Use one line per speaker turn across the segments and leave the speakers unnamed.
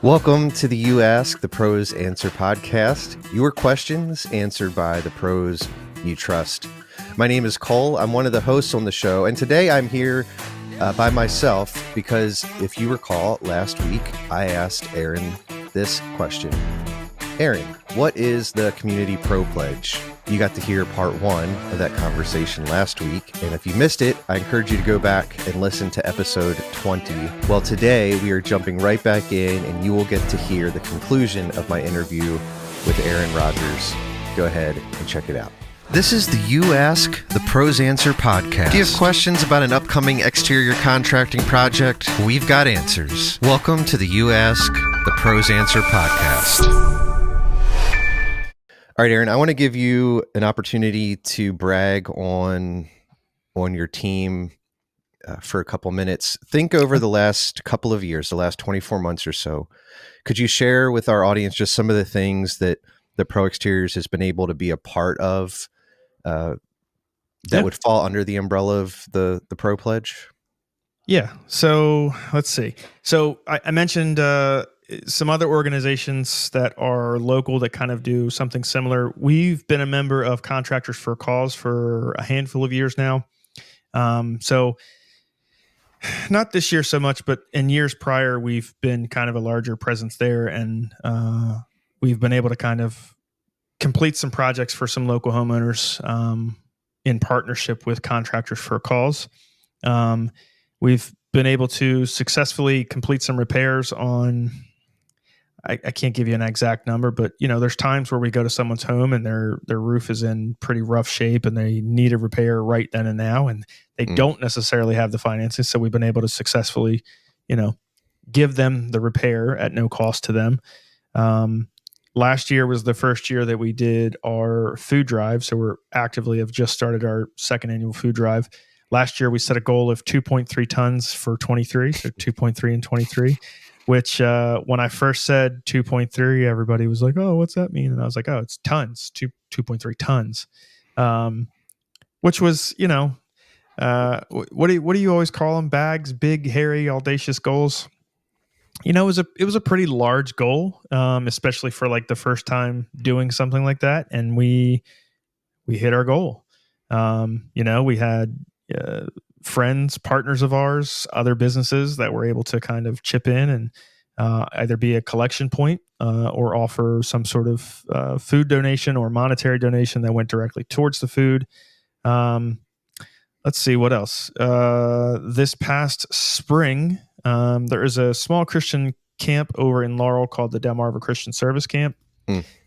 Welcome to the You Ask, the Pros Answer podcast. Your questions answered by the pros you trust. My name is Cole. I'm one of the hosts on the show, and today I'm here by myself because if you recall, last week I asked Aaron this question. Aaron, what is the Community Pro Pledge? You got to hear part one of that conversation last week, and if you missed it, I encourage you to go back and listen to episode 20. Well, today we are jumping right back in, and you will get to hear the conclusion of my interview with Aaron Rodgers. Go ahead and check it out. This is the You Ask, the Pros Answer podcast. Do you have questions about an upcoming exterior contracting project? We've got answers. Welcome to the You Ask, the Pros Answer podcast. All right, Aaron, I want to give you an opportunity to brag on your team for a couple minutes. Think over the last couple of years, the last 24 months or so. Could you share with our audience just some of the things that the Pro Exteriors has been able to be a part of that would fall under the umbrella of the Pro Pledge?
Yeah. So let's see. So I mentioned some other organizations that are local that kind of do something similar. We've been a member of Contractors for a Cause for a handful of years now. So not this year so much, but in years prior, we've been kind of a larger presence there, and we've been able to kind of complete some projects for some local homeowners in partnership with Contractors for a Cause. We've been able to successfully complete some repairs on, I can't give you an exact number, but there's times where we go to someone's home and their roof is in pretty rough shape and they need a repair right then and now, and they don't necessarily have the finances. So we've been able to successfully, give them the repair at no cost to them. Last year was the first year that we did our food drive. So we're actively have just started our second annual food drive. Last year we set a goal of 2.3 tons for 23, so 2.3 and 23. Which when I first said 2.3, everybody was like, "Oh, what's that mean?" And I was like, "Oh, it's tons, 2.3 tons," which was, what do you always call them? Bags, big, hairy, audacious goals. It was a pretty large goal, especially for like the first time doing something like that, and we hit our goal. We had friends, partners of ours, other businesses that were able to kind of chip in and either be a collection point or offer some sort of food donation or monetary donation that went directly towards the food. Let's see what else. This past spring, there is a small Christian camp over in Laurel called the Delmarva Christian Service Camp.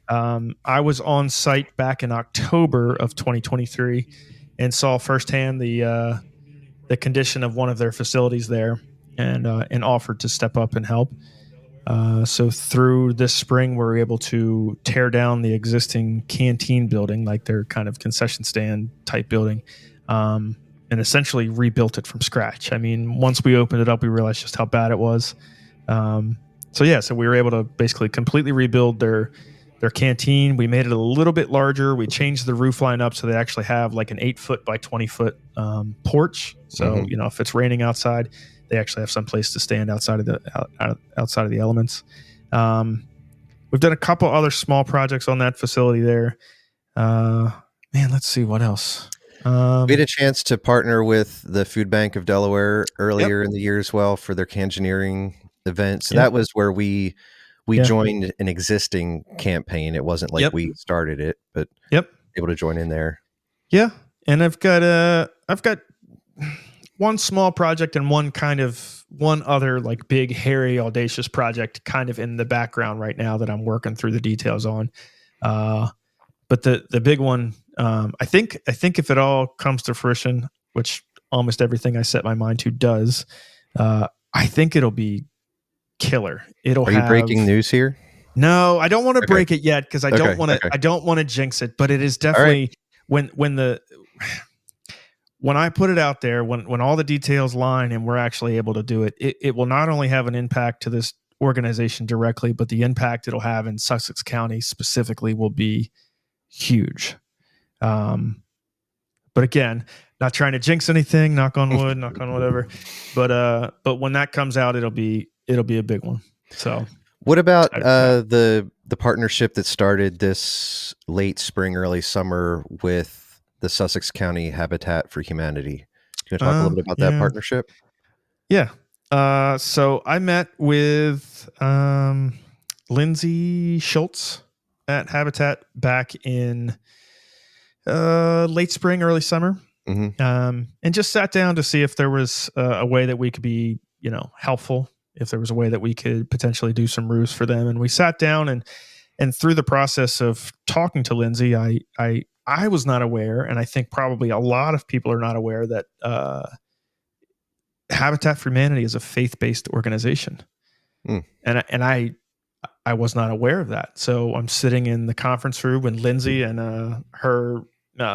I was on site back in October of 2023 and saw firsthand the condition of one of their facilities there, and offered to step up and help. So through this spring, we were able to tear down the existing canteen building, like their kind of concession stand type building, and essentially rebuilt it from scratch. I mean, once we opened it up, we realized just how bad it was. So we were able to basically completely rebuild their canteen. We made it a little bit larger. We changed the roof line up so they actually have like an 8-foot by 20-foot porch. So if it's raining outside, they actually have some place to stand outside of the elements. We've done a couple other small projects on that facility there. Let's see what else.
We had a chance to partner with the Food Bank of Delaware earlier in the year as well for their canjoneering event. So that was where we joined an existing campaign. It wasn't like we started it, but able to join in there.
Yeah. And I've got one small project and one other like big, hairy, audacious project kind of in the background right now that I'm working through the details on. But the big one, I think if it all comes to fruition, which almost everything I set my mind to does, I think it'll be killer.
Are you breaking news here?
No, I don't want to break it yet because I don't want to jinx it. But it is definitely when I put it out there, when all the details line and we're actually able to do it, it will not only have an impact to this organization directly, but the impact it'll have in Sussex County specifically will be huge. But again, not trying to jinx anything, knock on wood, knock on whatever. But when that comes out, it'll be a big one. So
What about
Yeah.
the partnership that started this late spring, early summer with the Sussex County Habitat for Humanity? Do you want to talk a little bit about that
Yeah.
partnership?
Yeah. So I met with Lindsay Schultz at Habitat back in late spring, early summer,
Hmm.
and just sat down to see if there was a way that we could be, helpful. If there was a way that we could potentially do some roofs for them, and we sat down and through the process of talking to Lindsay, I was not aware, and I think probably a lot of people are not aware that Habitat for Humanity is a faith-based organization,
Mm.
and I was not aware of that. So I'm sitting in the conference room with Lindsay and her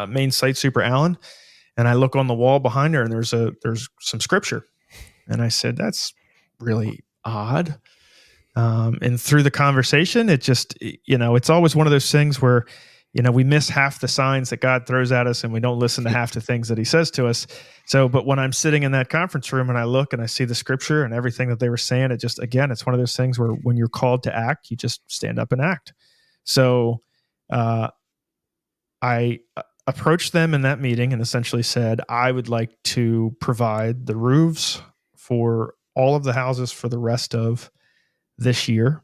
main site super Alan, and I look on the wall behind her, and there's some scripture, and I said, "That's really odd." And through the conversation, it just, it's always one of those things where, we miss half the signs that God throws at us and we don't listen to half the things that he says to us. So, but when I'm sitting in that conference room and I look and I see the scripture and everything that they were saying, it just, again, it's one of those things where when you're called to act, you just stand up and act. So, I approached them in that meeting and essentially said, I would like to provide the roofs for all of the houses for the rest of this year.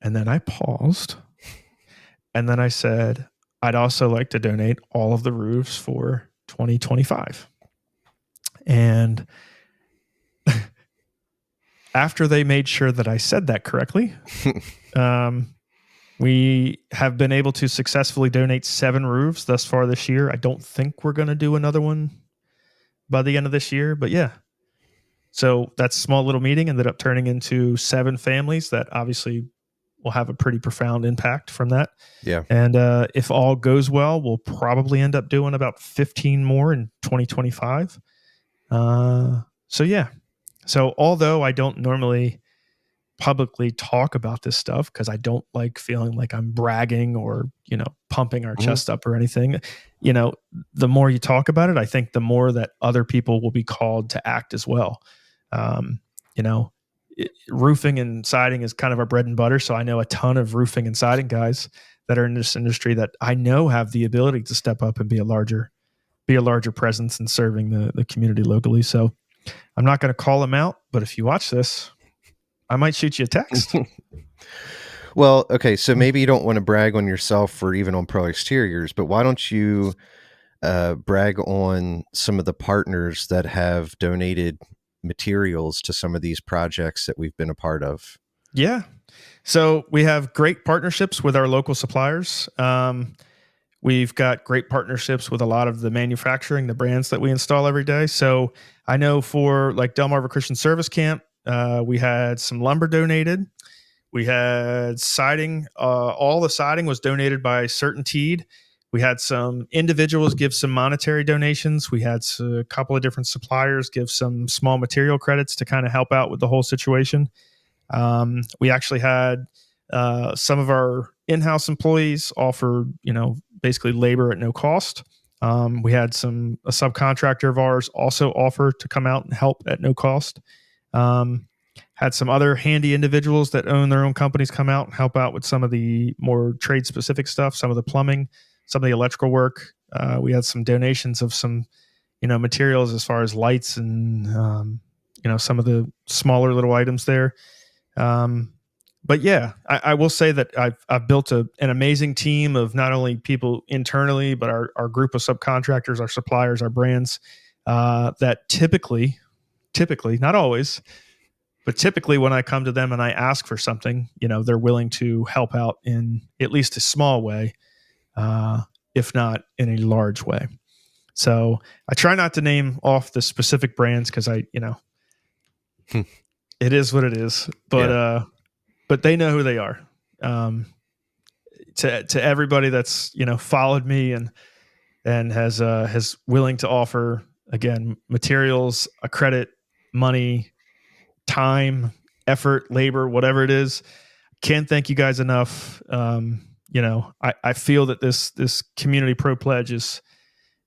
And then I paused. And then I said, I'd also like to donate all of the roofs for 2025. And after they made sure that I said that correctly, we have been able to successfully donate 7 roofs thus far this year. I don't think we're going to do another one by the end of this year, but yeah. So that small little meeting ended up turning into 7 families that obviously will have a pretty profound impact from that.
Yeah.
And if all goes well, we'll probably end up doing about 15 more in 2025. So yeah. So although I don't normally publicly talk about this stuff because I don't like feeling like I'm bragging or, pumping our chest up or anything, the more you talk about it, I think the more that other people will be called to act as well. Um, you know, roofing and siding is kind of our bread and butter. So I know a ton of roofing and siding guys that are in this industry that I know have the ability to step up and be a larger presence in serving the community locally. So I'm not going to call them out, but if you watch this, I might shoot you a text.
Well, okay, so maybe you don't want to brag on yourself or even on Pro Exteriors, but why don't you brag on some of the partners that have donated materials to some of these projects that we've been a part of?
Yeah. So we have great partnerships with our local suppliers. We've got great partnerships with a lot of the manufacturing, the brands that we install every day. So I know for like Delmarva Christian Service Camp, we had some lumber donated. We had siding. All the siding was donated by Certainteed. We had some individuals give some monetary donations. We had a couple of different suppliers give some small material credits to kind of help out with the whole situation. We actually had some of our in-house employees offer, basically labor at no cost. We had a subcontractor of ours also offer to come out and help at no cost. Had some other handy individuals that own their own companies come out and help out with some of the more trade specific stuff, some of the plumbing, some of the electrical work. We had some donations of some, materials as far as lights and, some of the smaller little items there. But yeah, I will say that I've built an amazing team of not only people internally, but our group of subcontractors, our suppliers, our brands, that typically, not always, but typically when I come to them and I ask for something, they're willing to help out in at least a small way, if not in a large way. So I try not to name off the specific brands because it is what it is. But
Yeah.
But they know who they are. To everybody that's followed me and has willing to offer, again, materials, a credit, money, time, effort, labor, whatever it is. Can't thank you guys enough. I feel that this community pro pledge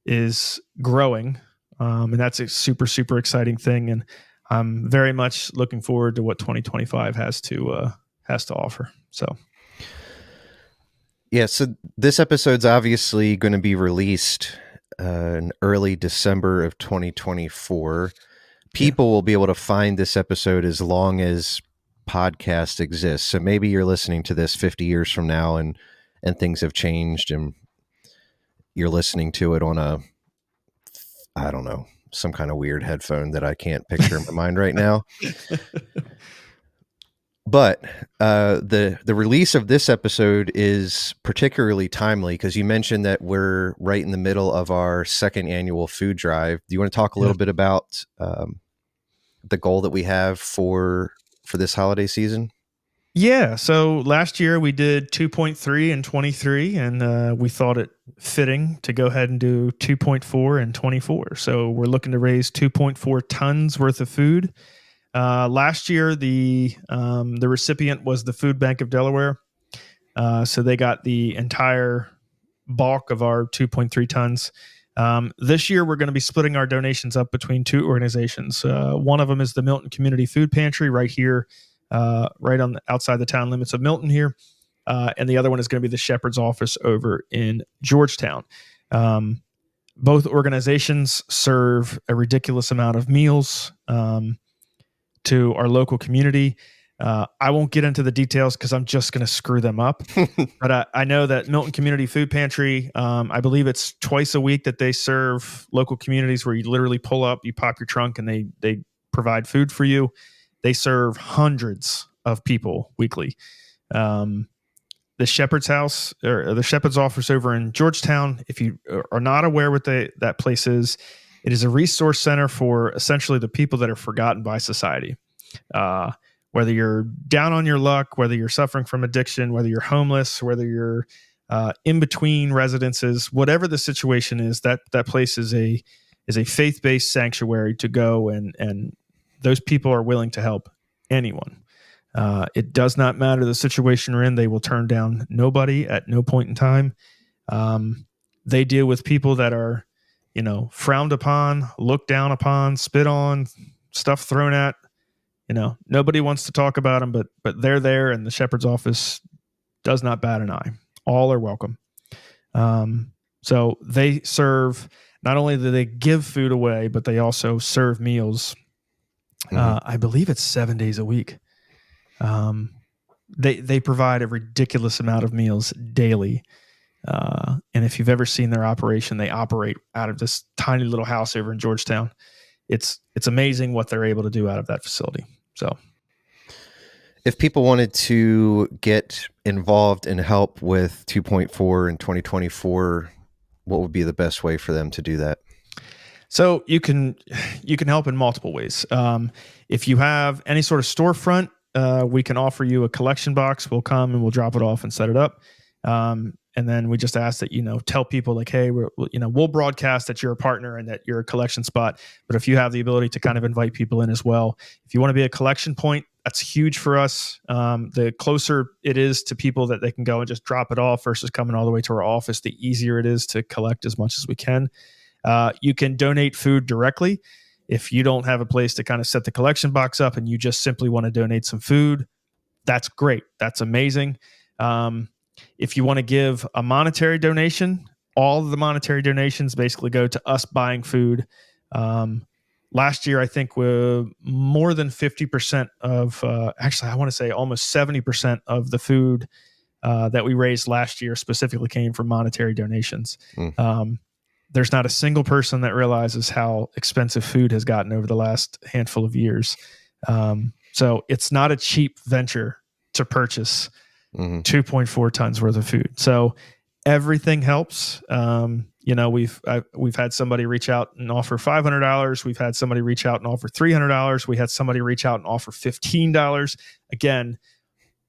is growing, and that's a super exciting thing. And I'm very much looking forward to what 2025 has to offer. So.
Yeah, so this episode's obviously going to be released in early December of 2024. People will be able to find this episode as long as podcast exists. So maybe you're listening to this 50 years from now and things have changed and you're listening to it on I don't know, some kind of weird headphone that I can't picture in my mind right now. But the release of this episode is particularly timely because you mentioned that we're right in the middle of our second annual food drive. Do you want to talk a little bit about the goal that we have for this holiday season?
Yeah. So last year we did 2.3 and 23, and we thought it fitting to go ahead and do 2.4 and 24. So we're looking to raise 2.4 tons worth of food. Last year, the recipient was the Food Bank of Delaware. So they got the entire bulk of our 2.3 tons. This year, we're going to be splitting our donations up between two organizations. One of them is the Milton Community Food Pantry right here, right on outside the town limits of Milton here. And the other one is going to be the Shepherd's Office over in Georgetown. Both organizations serve a ridiculous amount of meals to our local community. I won't get into the details because I'm just going to screw them up. But I know that Milton Community Food Pantry, I believe it's twice a week that they serve local communities where you literally pull up, you pop your trunk, and they provide food for you. They serve hundreds of people weekly. The Shepherd's House or the Shepherd's Office over in Georgetown, if you are not aware what that place is, it is a resource center for essentially the people that are forgotten by society. Whether you're down on your luck, whether you're suffering from addiction, whether you're homeless, whether you're in between residences, whatever the situation is, that place is a faith-based sanctuary to go, and those people are willing to help anyone. It does not matter the situation you're in; they will turn down nobody at no point in time. They deal with people that are, frowned upon, looked down upon, spit on, stuff thrown at. Nobody wants to talk about them, but they're there, and the Shepherd's Office does not bat an eye. All are welcome. So they serve. Not only do they give food away, but they also serve meals. I believe it's 7 days a week. They provide a ridiculous amount of meals daily. And if you've ever seen their operation, they operate out of this tiny little house over in Georgetown. It's amazing what they're able to do out of that facility. So
if people wanted to get involved and help with 2.4 in 2024, what would be the best way for them to do that?
So you can help in multiple ways. If you have any sort of storefront, we can offer you a collection box. We'll come and we'll drop it off and set it up. And then we just ask that, tell people like, hey, we'll broadcast that you're a partner and that you're a collection spot. But if you have the ability to kind of invite people in as well, if you want to be a collection point, that's huge for us. The closer it is to people that they can go and just drop it off versus coming all the way to our office, the easier it is to collect as much as we can. You can donate food directly. If you don't have a place to kind of set the collection box up and you just simply want to donate some food, that's great. That's amazing. If you want to give a monetary donation, all of the monetary donations basically go to us buying food. Last year, I think more than 50% of, actually, I want to say almost 70% of the food that we raised last year specifically came from monetary donations. There's not a single person that realizes how expensive food has gotten over the last handful of years. So it's not a cheap venture to purchase 2.4 tons worth of food. So everything helps. We've had somebody reach out and offer $500. We've had somebody reach out and offer $300. We had somebody reach out and offer $15. Again,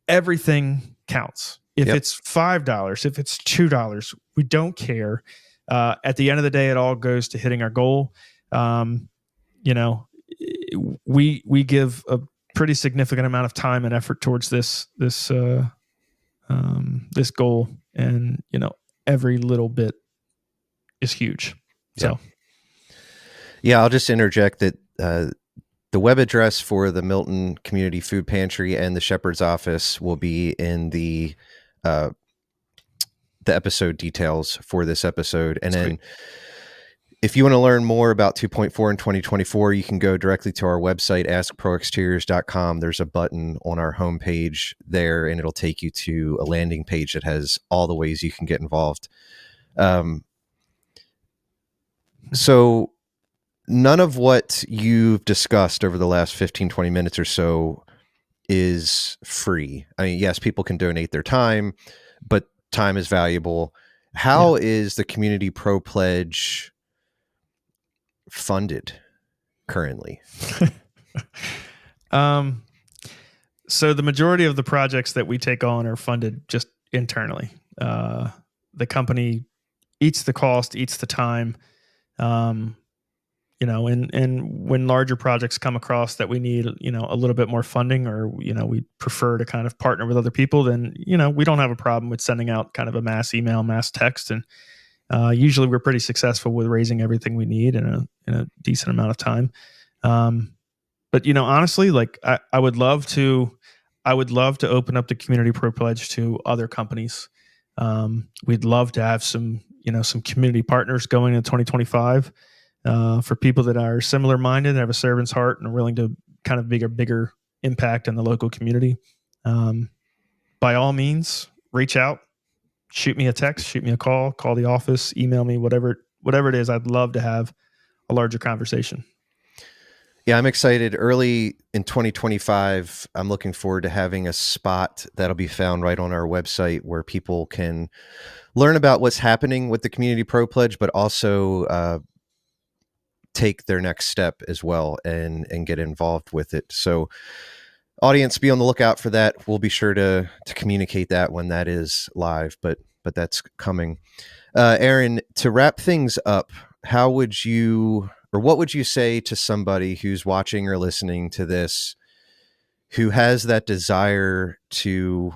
everything counts. If it's $5, if it's $2, we don't care. At the end of the day, it all goes to hitting our goal. We give a pretty significant amount of time and effort towards this goal, and every little bit is huge. So
yeah, I'll just interject that The web address for the Milton Community Food Pantry and the Shepherd's Office will be in the episode details for this episode. And
Sweet.
then if you want to learn more about 2.4 in 2024, you can go directly to our website, askproexteriors.com. There's a button on our homepage there, and it'll take you to a landing page that has all the ways you can get involved. So none of what you've discussed over the last 15, 20 minutes or so is free. I mean, yes, people can donate their time, but time is valuable. How is the Community Pro Pledge funded currently?
So the majority of the projects that we take on are funded just internally. The company eats the cost, eats the time. And when larger projects come across that we need, a little bit more funding, or, we prefer to kind of partner with other people, then, we don't have a problem with sending out kind of a mass email, mass text. And usually we're pretty successful with raising everything we need in a decent amount of time. But, honestly, like I would love to open up the Community Pro Pledge to other companies. We'd love to have some community partners going in 2025. For people that are similar minded, have a servant's heart, and are willing to kind of make a bigger impact in the local community. By all means, reach out, shoot me a text, shoot me a call the office, email me, whatever it is. I'd love to have a larger conversation.
Yeah, I'm excited. Early in 2025, I'm looking forward to having a spot that'll be found right on our website where people can learn about what's happening with the Community Pro Pledge, but also take their next step as well and get involved with it. So audience, be on the lookout for that. We'll be sure to communicate that when that is live, but that's coming. Aaron, to wrap things up, what would you say to somebody who's watching or listening to this, who has that desire to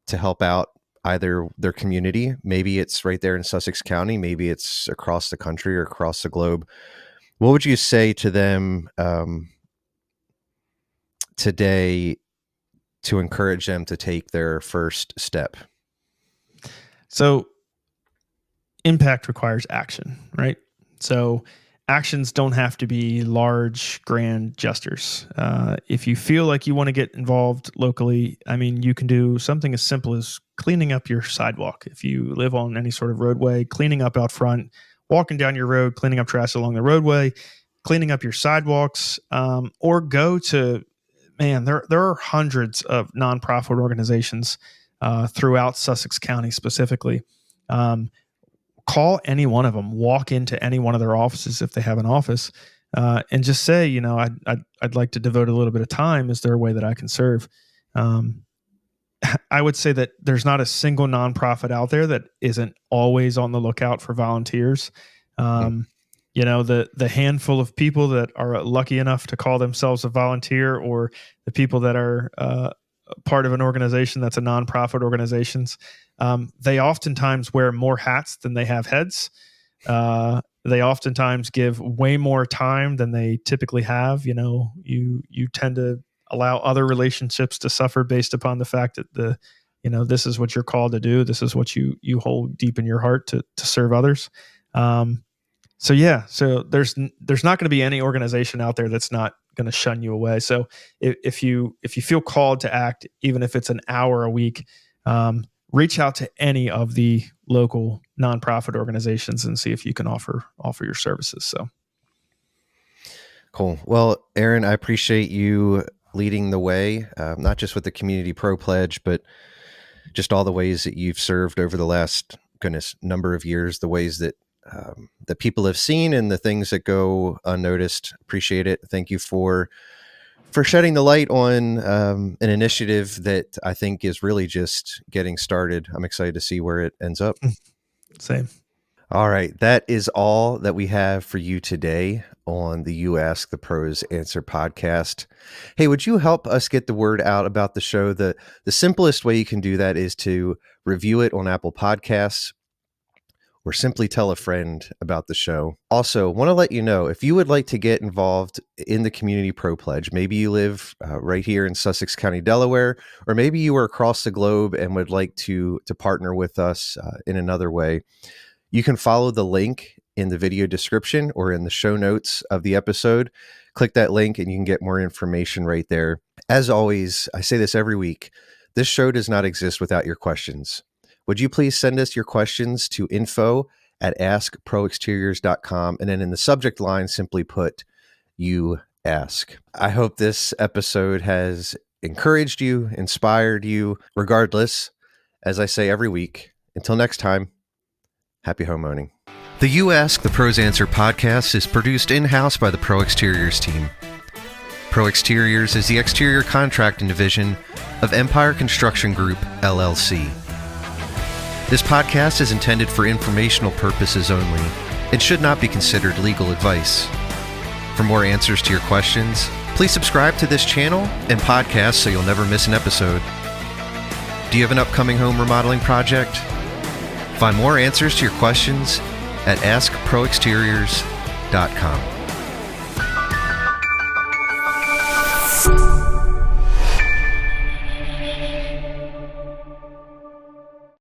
help out either their community? Maybe it's right there in Sussex County, maybe it's across the country or across the globe. What would you say to them today to encourage them to take their first step?
So impact requires action, right? So actions don't have to be large, grand gestures. If you feel like you want to get involved locally, I mean, you can do something as simple as cleaning up your sidewalk. If you live on any sort of roadway, cleaning up out front, walking down your road, cleaning up trash along the roadway, cleaning up your sidewalks, or go to, there are hundreds of nonprofit organizations throughout Sussex County specifically. Call any one of them, walk into any one of their offices if they have an office, and just say, I'd like to devote a little bit of time. Is there a way that I can serve? I would say that there's not a single nonprofit out there that isn't always on the lookout for volunteers. The handful of people that are lucky enough to call themselves a volunteer, or the people that are part of an organization that's a nonprofit organizations, they oftentimes wear more hats than they have heads. They oftentimes give way more time than they typically have. You tend to allow other relationships to suffer based upon the fact that this is what you're called to do. This is what you hold deep in your heart to serve others. So there's not going to be any organization out there that's not going to shun you away. So if you feel called to act, even if it's an hour a week, reach out to any of the local nonprofit organizations and see if you can offer your services. So
cool. Well, Aaron, I appreciate you leading the way, not just with the Community Pro Pledge, but just all the ways that you've served over the last number of years, the ways that that people have seen and the things that go unnoticed. Appreciate it. Thank you for shedding the light on an initiative that I think is really just getting started. I'm excited to see where it ends up.
Same.
All right. That is all that we have for you today on the You Ask the Pros Answer podcast. Hey, would you help us get the word out about the show? The simplest way you can do that is to review it on Apple Podcasts, or simply tell a friend about the show. Also, want to let you know, if you would like to get involved in the Community Pro Pledge, maybe you live right here in Sussex County, Delaware, or maybe you are across the globe and would like to partner with us in another way, you can follow the link in the video description or in the show notes of the episode. Click that link and you can get more information right there. As always, I say this every week, this show does not exist without your questions. Would you please send us your questions to info@askproexteriors.com, and then in the subject line, simply put, you ask. I hope this episode has encouraged you, inspired you. Regardless, as I say every week, until next time, happy homeowning. The You Ask the Pros Answer podcast is produced in-house by the Pro Exteriors team. Pro Exteriors is the exterior contracting division of Empire Construction Group, LLC. This podcast is intended for informational purposes only. It should not be considered legal advice. For more answers to your questions, please subscribe to this channel and podcast so you'll never miss an episode. Do you have an upcoming home remodeling project? Find more answers to your questions at askproexteriors.com.